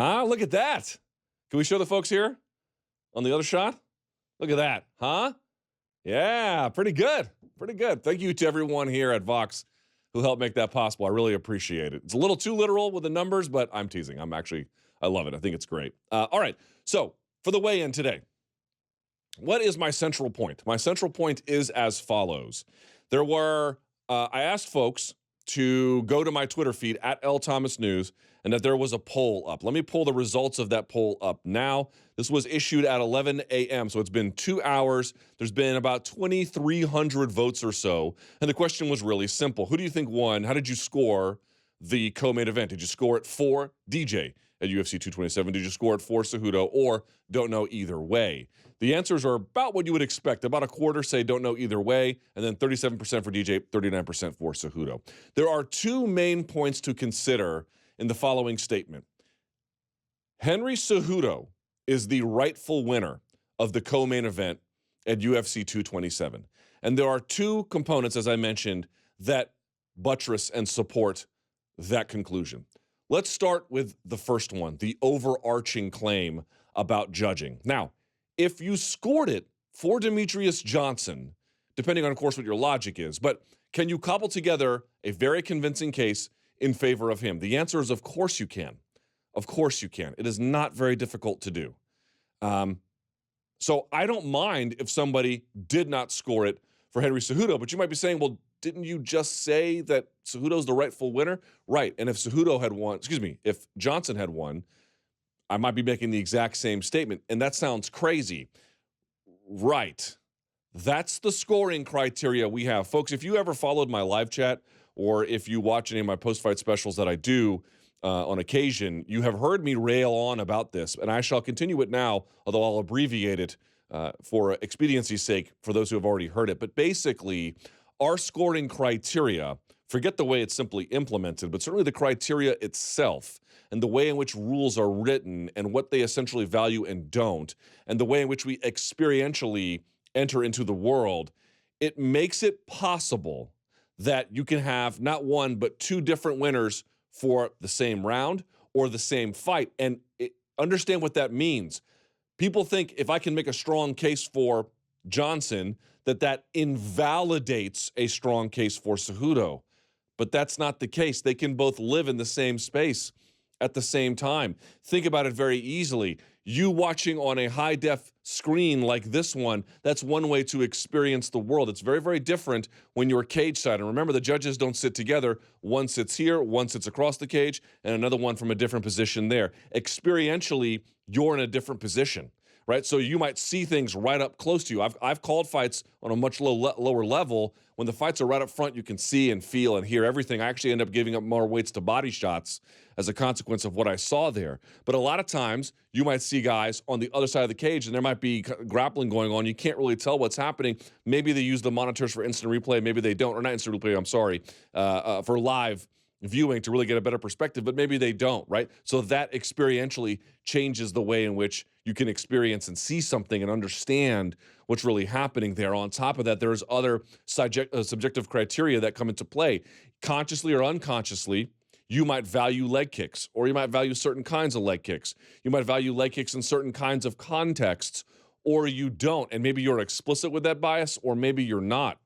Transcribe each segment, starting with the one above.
Huh? Look at that. Can we show the folks here on the other shot? Look at that. Huh? Yeah, pretty good. Pretty good. Thank you to everyone here at Vox who helped make that possible. I really appreciate it. It's a little too literal with the numbers, but I'm teasing. I love it. I think it's great. All right. So for the weigh-in today, what is my central point? My central point is as follows. I asked folks to go to my Twitter feed at LThomasNews and that there was a poll up. Let me pull the results of that poll up now. This was issued at 11 a.m., so it's been 2 hours. There's been about 2,300 votes or so, and the question was really simple. Who do you think won? How did you score the co-main event? Did you score it for DJ at UFC 227? Did you score it for Cejudo, or don't know either way? The answers are about what you would expect. About a quarter say don't know either way, and then 37% for DJ, 39% for Cejudo. There are two main points to consider in the following statement. Henry Cejudo is the rightful winner of the co-main event at UFC 227. And there are two components, as I mentioned, that buttress and support that conclusion. Let's start with the first one, the overarching claim about judging. Now, if you scored it for Demetrious Johnson, depending on, of course, what your logic is, but can you cobble together a very convincing case in favor of him? The answer is, of course you can. Of course you can. It is not very difficult to do. So I don't mind if somebody did not score it for Henry Cejudo, but you might be saying, well, didn't you just say that Cejudo's the rightful winner? Right, and if if Johnson had won, I might be making the exact same statement, and that sounds crazy. Right. That's the scoring criteria we have. Folks, if you ever followed my live chat, or if you watch any of my post-fight specials that I do on occasion, you have heard me rail on about this, and I shall continue it now, although I'll abbreviate it for expediency's sake for those who have already heard it. But basically, our scoring criteria, forget the way it's simply implemented, but certainly the criteria itself and the way in which rules are written and what they essentially value and don't, and the way in which we experientially enter into the world, it makes it possible that you can have not one, but two different winners for the same round or the same fight. And understand what that means. People think if I can make a strong case for Johnson, that invalidates a strong case for Cejudo. But that's not the case. They can both live in the same space at the same time. Think about it very easily. You watching on a high-def screen like this one, that's one way to experience the world. It's very, very different when you're cage side. And remember, the judges don't sit together. One sits here, one sits across the cage, and another one from a different position there. Experientially, you're in a different position, right? So you might see things right up close to you. I've called fights on a much lower level. When the fights are right up front, you can see and feel and hear everything. I actually end up giving up more weights to body shots as a consequence of what I saw there. But a lot of times, you might see guys on the other side of the cage, and there might be grappling going on. You can't really tell what's happening. Maybe they use the monitors for instant replay. Maybe they don't, or not instant replay, I'm sorry, for live viewing to really get a better perspective, but maybe they don't, right? So that experientially changes the way in which you can experience and see something and understand what's really happening there. On top of that, there's other subjective criteria that come into play. Consciously or unconsciously, you might value leg kicks, or you might value certain kinds of leg kicks. You might value leg kicks in certain kinds of contexts, or you don't. And maybe you're explicit with that bias, or maybe you're not.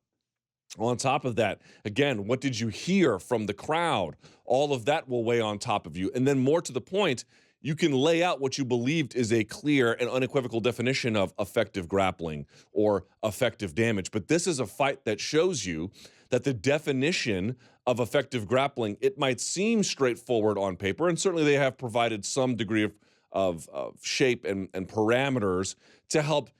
On top of that, again, what did you hear from the crowd? All of that will weigh on top of you. And then more to the point, you can lay out what you believed is a clear and unequivocal definition of effective grappling or effective damage. But this is a fight that shows you that the definition of effective grappling, it might seem straightforward on paper, and certainly they have provided some degree of shape and parameters to help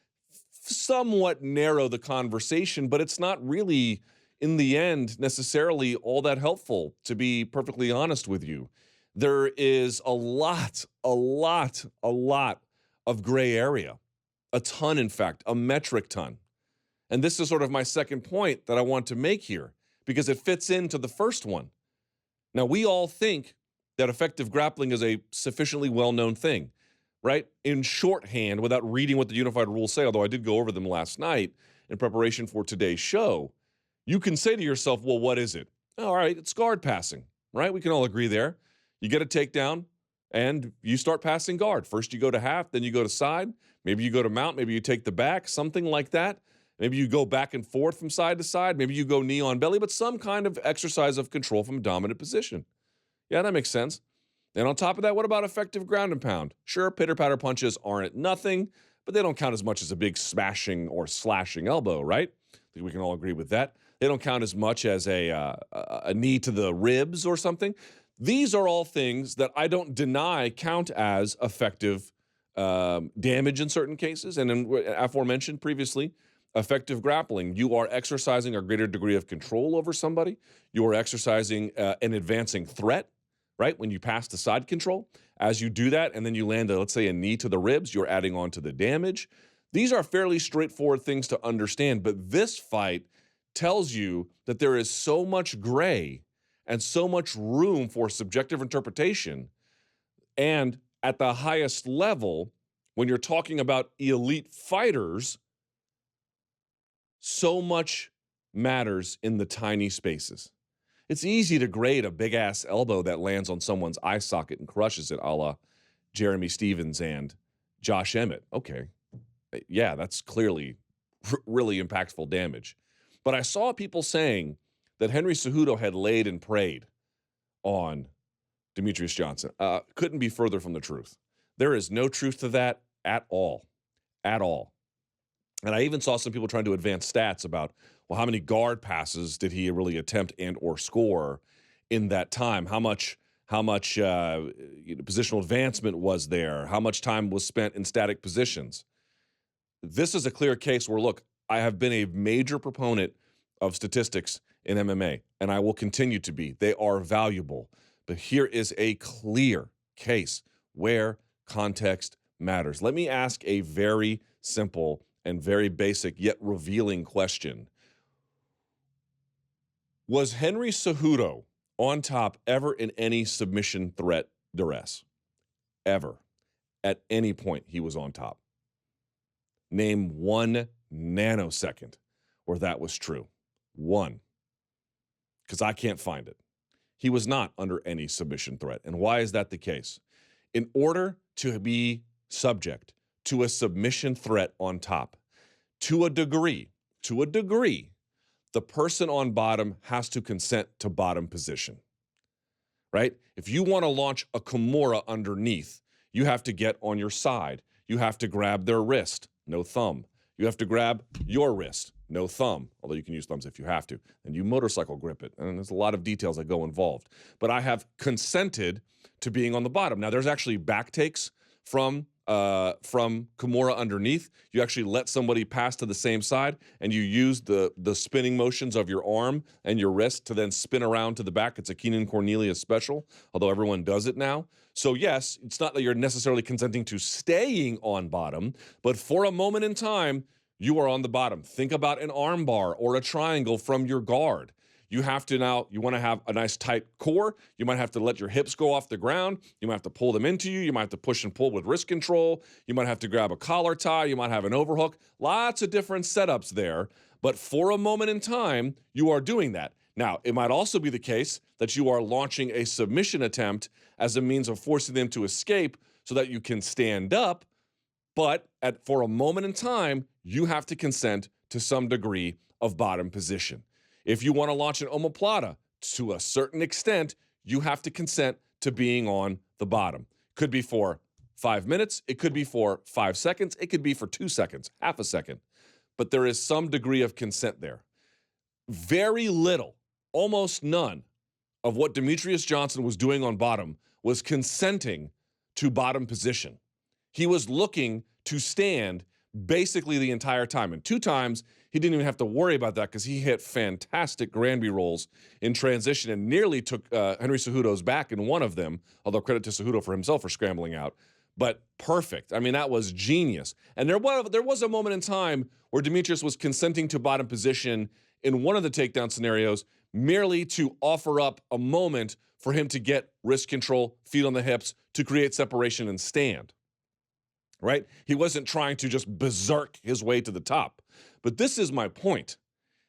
somewhat narrow the conversation, but it's not really, in the end, necessarily all that helpful, to be perfectly honest with you. There is a lot of gray area, a ton, in fact, a metric ton. And this is sort of my second point that I want to make here, because it fits into the first one. Now, we all think that effective grappling is a sufficiently well-known thing, right? In shorthand, without reading what the unified rules say, although I did go over them last night in preparation for today's show, you can say to yourself, well, what is it? All right, it's guard passing, right? We can all agree there. You get a takedown, and you start passing guard. First you go to half, then you go to side. Maybe you go to mount, maybe you take the back, something like that. Maybe you go back and forth from side to side. Maybe you go knee on belly, but some kind of exercise of control from a dominant position. Yeah, that makes sense. And on top of that, what about effective ground and pound? Sure, pitter-patter punches aren't nothing, but they don't count as much as a big smashing or slashing elbow, right? I think we can all agree with that. They don't count as much as a knee to the ribs or something. These are all things that I don't deny count as effective damage in certain cases. And in aforementioned previously, effective grappling, you are exercising a greater degree of control over somebody. You are exercising an advancing threat, right? When you pass the side control, as you do that, and then you land, let's say, a knee to the ribs, you're adding on to the damage. These are fairly straightforward things to understand, but this fight tells you that there is so much gray and so much room for subjective interpretation. And at the highest level, when you're talking about elite fighters, so much matters in the tiny spaces. It's easy to grade a big-ass elbow that lands on someone's eye socket and crushes it, a la Jeremy Stevens and Josh Emmett. Okay, yeah, that's clearly really impactful damage. But I saw people saying that Henry Cejudo had laid and prayed on Demetrious Johnson. Couldn't be further from the truth. There is no truth to that at all. At all. And I even saw some people trying to advance stats about, well, how many guard passes did he really attempt and or score in that time? How much positional advancement was there? How much time was spent in static positions? This is a clear case where, look, I have been a major proponent of statistics in MMA, and I will continue to be. They are valuable. But here is a clear case where context matters. Let me ask a very simple and very basic yet revealing question. Was Henry Cejudo on top ever in any submission threat duress? Ever. At any point he was on top. Name 1 nanosecond where that was true. One. Because I can't find it. He was not under any submission threat. And why is that the case? In order to be subject to a submission threat on top, to a degree, the person on bottom has to consent to bottom position, right? If you want to launch a Kimura underneath, you have to get on your side. You have to grab their wrist, no thumb. You have to grab your wrist, no thumb, although you can use thumbs if you have to. And you motorcycle grip it, and there's a lot of details that go involved. But I have consented to being on the bottom. Now, there's actually back takes from Kimura underneath. You actually let somebody pass to the same side, and you use the spinning motions of your arm and your wrist to then spin around to the back. It's a Keenan Cornelius special, although everyone does it now. So yes, it's not that you're necessarily consenting to staying on bottom, but for a moment in time, you are on the bottom. Think about an arm bar or a triangle from your guard. You have to now, you want to have a nice tight core. You might have to let your hips go off the ground. You might have to pull them into you. You might have to push and pull with wrist control. You might have to grab a collar tie. You might have an overhook. Lots of different setups there. But for a moment in time, you are doing that. Now, it might also be the case that you are launching a submission attempt as a means of forcing them to escape so that you can stand up. But for a moment in time, you have to consent to some degree of bottom position. If you want to launch an omoplata, to a certain extent, you have to consent to being on the bottom. Could be for 5 minutes. It could be for 5 seconds. It could be for 2 seconds, half a second. But there is some degree of consent there. Very little, almost none, of what Demetrious Johnson was doing on bottom was consenting to bottom position. He was looking to stand basically the entire time. And 2 times, he didn't even have to worry about that because he hit fantastic Granby rolls in transition and nearly took Henry Cejudo's back in one of them, although credit to Cejudo for himself for scrambling out. But perfect. I mean, that was genius. And there was a moment in time where Demetrious was consenting to bottom position in one of the takedown scenarios merely to offer up a moment for him to get wrist control, feet on the hips, to create separation and stand. Right? He wasn't trying to just berserk his way to the top. But this is my point.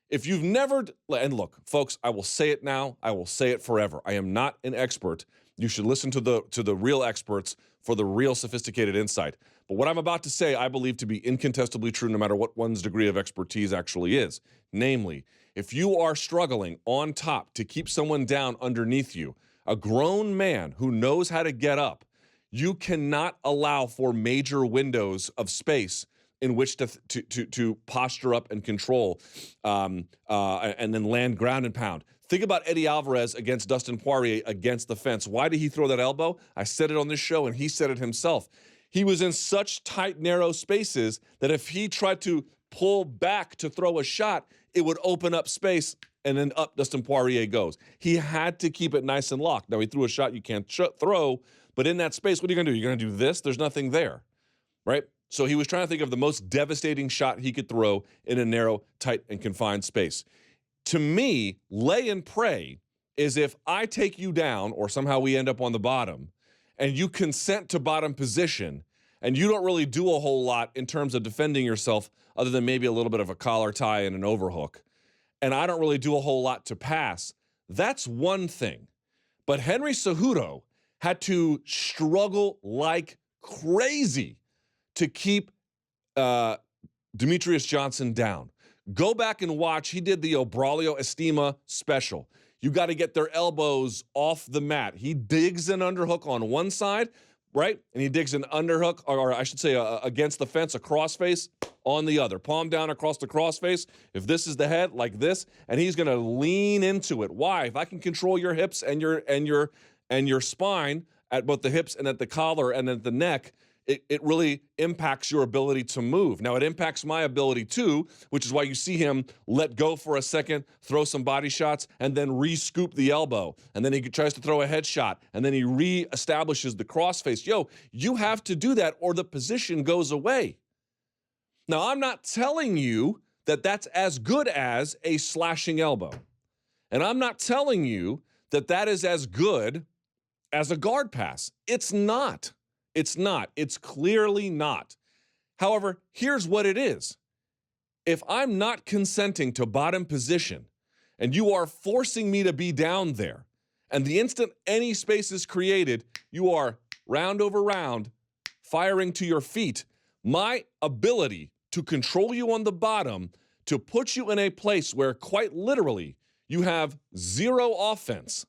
If you've never, and look, folks, I will say it now, I will say it forever. I am not an expert You should listen to the real experts for the real sophisticated insight. But what I'm about to say, I believe to be incontestably true no matter what one's degree of expertise actually is. Namely, if you are struggling on top to keep someone down underneath you, a grown man who knows how to get up, you cannot allow for major windows of space in which to posture up and control and then land ground and pound. Think about Eddie Alvarez against Dustin Poirier against the fence. Why did he throw that elbow? I said it on this show, and he said it himself. He was in such tight, narrow spaces that if he tried to pull back to throw a shot, it would open up space, and then up Dustin Poirier goes. He had to keep it nice and locked. Now, he threw a shot you can't throw, but in that space, what are you going to do? You're going to do this? There's nothing there, right? So he was trying to think of the most devastating shot he could throw in a narrow, tight, and confined space. To me, lay and pray is if I take you down or somehow we end up on the bottom and you consent to bottom position and you don't really do a whole lot in terms of defending yourself other than maybe a little bit of a collar tie and an overhook, and I don't really do a whole lot to pass, that's one thing. But Henry Cejudo had to struggle like crazy to keep Demetrious Johnson down. Go back and watch. He did the Obraulio Estima special. You got to get their elbows off the mat. He digs an underhook on one side, right? And he digs an underhook, or I should say against the fence, a crossface on the other. Palm down across the crossface. If this is the head, like this, and he's going to lean into it. Why? If I can control your hips and your spine at both the hips and at the collar and at the neck, it really impacts your ability to move. Now, it impacts my ability too, which is why you see him let go for a second, throw some body shots, and then re-scoop the elbow. And then he tries to throw a headshot, and then he re-establishes the crossface. Yo, you have to do that or the position goes away. Now, I'm not telling you that that's as good as a slashing elbow. And I'm not telling you that that is as good as a guard pass. It's not. It's not. It's clearly not. However, here's what it is. If I'm not consenting to bottom position and you are forcing me to be down there, and the instant any space is created, you are round over round firing to your feet, my ability to control you on the bottom, to put you in a place where quite literally you have zero offense.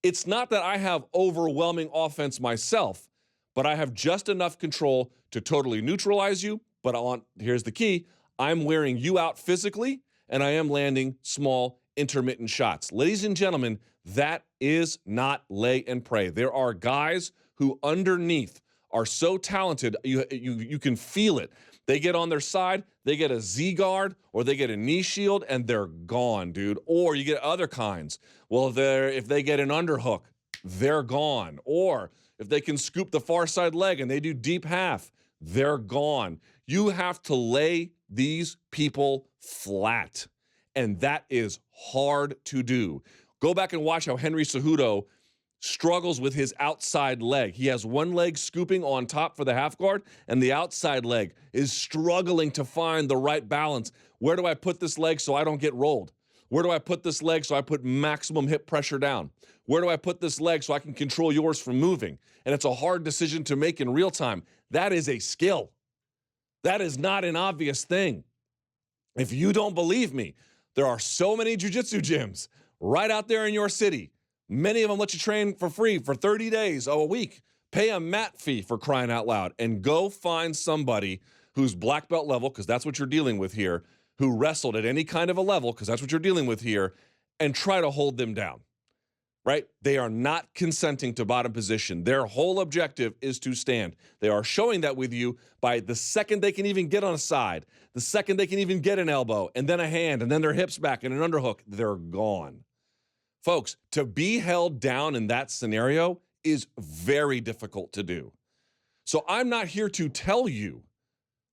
It's not that I have overwhelming offense myself, but I have just enough control to totally neutralize you. But here's the key. I'm wearing you out physically, and I am landing small, intermittent shots. Ladies and gentlemen, that is not lay and pray. There are guys who underneath are so talented, you can feel it. They get on their side, they get a Z guard, or they get a knee shield, and they're gone, dude. Or you get other kinds. Well, if they get an underhook, they're gone. Or if they can scoop the far side leg and they do deep half, they're gone. You have to lay these people flat, and that is hard to do. Go back and watch how Henry Cejudo struggles with his outside leg. He has one leg scooping on top for the half guard, and the outside leg is struggling to find the right balance. Where do I put this leg so I don't get rolled? Where do I put this leg so I put maximum hip pressure down? Where do I put this leg so I can control yours from moving? And it's a hard decision to make in real time. That is a skill. That is not an obvious thing. If you don't believe me, there are so many jiu-jitsu gyms right out there in your city. Many of them let you train for free for 30 days or a week. Pay a mat fee, for crying out loud, and go find somebody who's black belt level, because that's what you're dealing with here, who wrestled at any kind of a level, because that's what you're dealing with here, and try to hold them down, right? They are not consenting to bottom position. Their whole objective is to stand. They are showing that with you by the second they can even get on a side, the second they can even get an elbow, and then a hand, and then their hips back, and an underhook, they're gone. Folks, to be held down in that scenario is very difficult to do. So I'm not here to tell you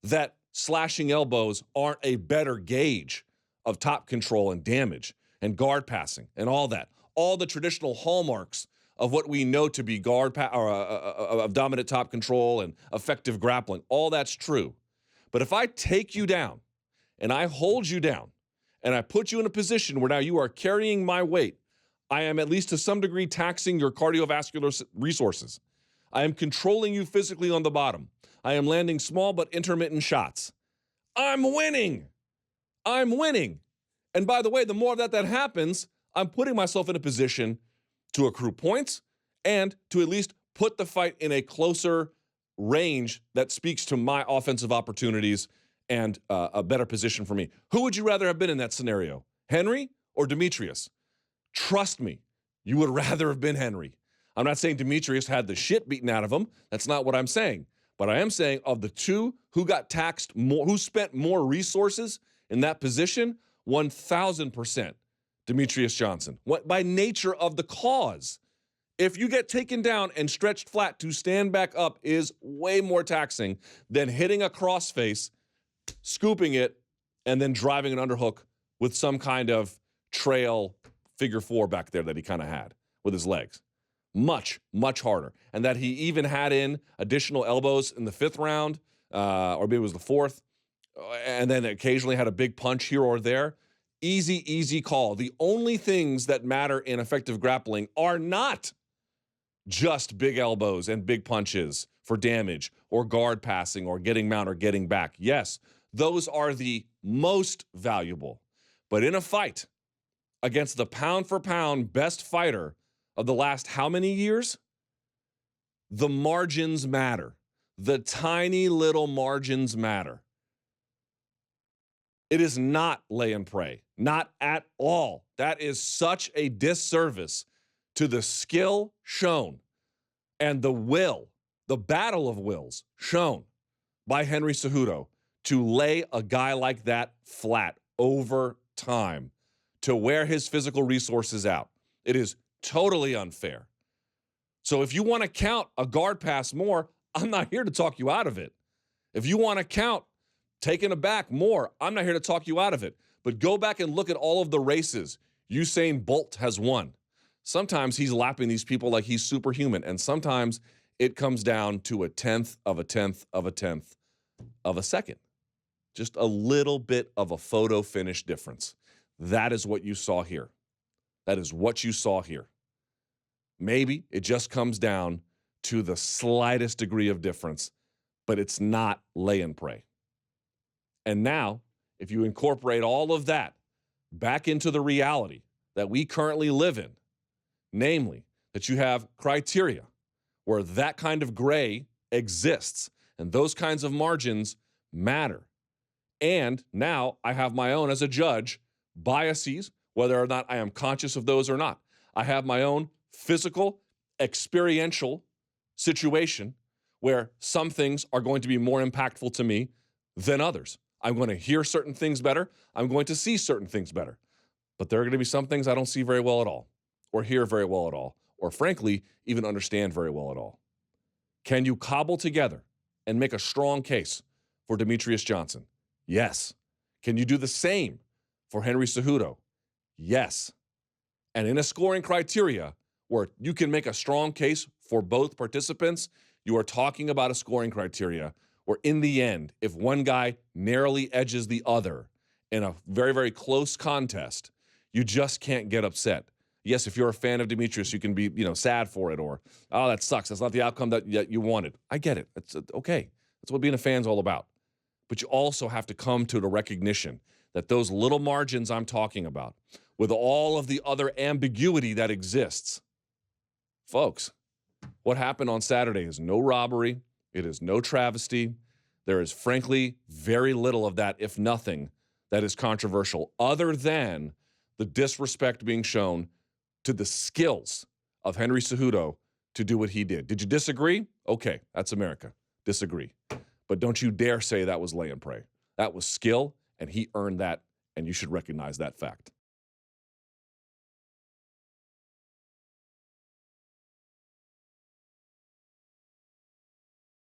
that slashing elbows aren't a better gauge of top control and damage and guard passing and all that. All the traditional hallmarks of what we know to be of dominant top control and effective grappling, all that's true. But if I take you down and I hold you down and I put you in a position where now you are carrying my weight, I am at least to some degree taxing your cardiovascular resources. I am controlling you physically on the bottom. I am landing small but intermittent shots. I'm winning. I'm winning. And by the way, the more that happens, I'm putting myself in a position to accrue points and to at least put the fight in a closer range that speaks to my offensive opportunities and a better position for me. Who would you rather have been in that scenario, Henry or Demetrious? Trust me, you would rather have been Henry. I'm not saying Demetrious had the shit beaten out of him. That's not what I'm saying. But I am saying of the two who got taxed more, who spent more resources in that position, 1,000% Demetrious Johnson. What, by nature of the cause. If you get taken down and stretched flat, to stand back up is way more taxing than hitting a crossface, scooping it, and then driving an underhook with some kind of trail figure four back there that he kind of had with his legs. Much, much harder. And that he even had in additional elbows in the 5th round, or maybe it was the 4th, and then occasionally had a big punch here or there. Easy, easy call. The only things that matter in effective grappling are not just big elbows and big punches for damage or guard passing or getting mount or getting back. Yes, those are the most valuable. But in a fight against the pound-for-pound best fighter of the last how many years? The margins matter. The tiny little margins matter. It is not lay and pray. Not at all. That is such a disservice to the skill shown and the will, the battle of wills shown by Henry Cejudo to lay a guy like that flat over time, to wear his physical resources out. It is totally unfair. So if you want to count a guard pass more, I'm not here to talk you out of it. If you want to count taking a back more, I'm not here to talk you out of it. But go back and look at all of the races Usain Bolt has won. Sometimes he's lapping these people like he's superhuman, and sometimes it comes down to a tenth of a tenth of a tenth of a second. Just a little bit of a photo finish difference. That is what you saw here. That is what you saw here. Maybe it just comes down to the slightest degree of difference, but it's not lay and pray. And now, if you incorporate all of that back into the reality that we currently live in, namely that you have criteria where that kind of gray exists and those kinds of margins matter. And now I have my own, as a judge, biases, whether or not I am conscious of those or not. I have my own physical, experiential situation where some things are going to be more impactful to me than others. I'm going to hear certain things better. I'm going to see certain things better. But there are going to be some things I don't see very well at all, or hear very well at all, or frankly, even understand very well at all. Can you cobble together and make a strong case for Demetrious Johnson? Yes. Can you do the same for Henry Cejudo? Yes. And in a scoring criteria where you can make a strong case for both participants, you are talking about a scoring criteria where in the end, if one guy narrowly edges the other in a very, very close contest, you just can't get upset. Yes, if you're a fan of Demetrious, you can be, sad for it, or, oh, that sucks. That's not the outcome that you wanted. I get it. It's okay. That's what being a fan's all about. But you also have to come to the recognition that those little margins I'm talking about, with all of the other ambiguity that exists, folks, what happened on Saturday is no robbery. It is no travesty. There is, frankly, very little of that, if nothing, that is controversial, other than the disrespect being shown to the skills of Henry Cejudo to do what he did. Did you disagree? Okay, that's America. Disagree. But don't you dare say that was lay and pray. That was skill, and he earned that, and you should recognize that fact.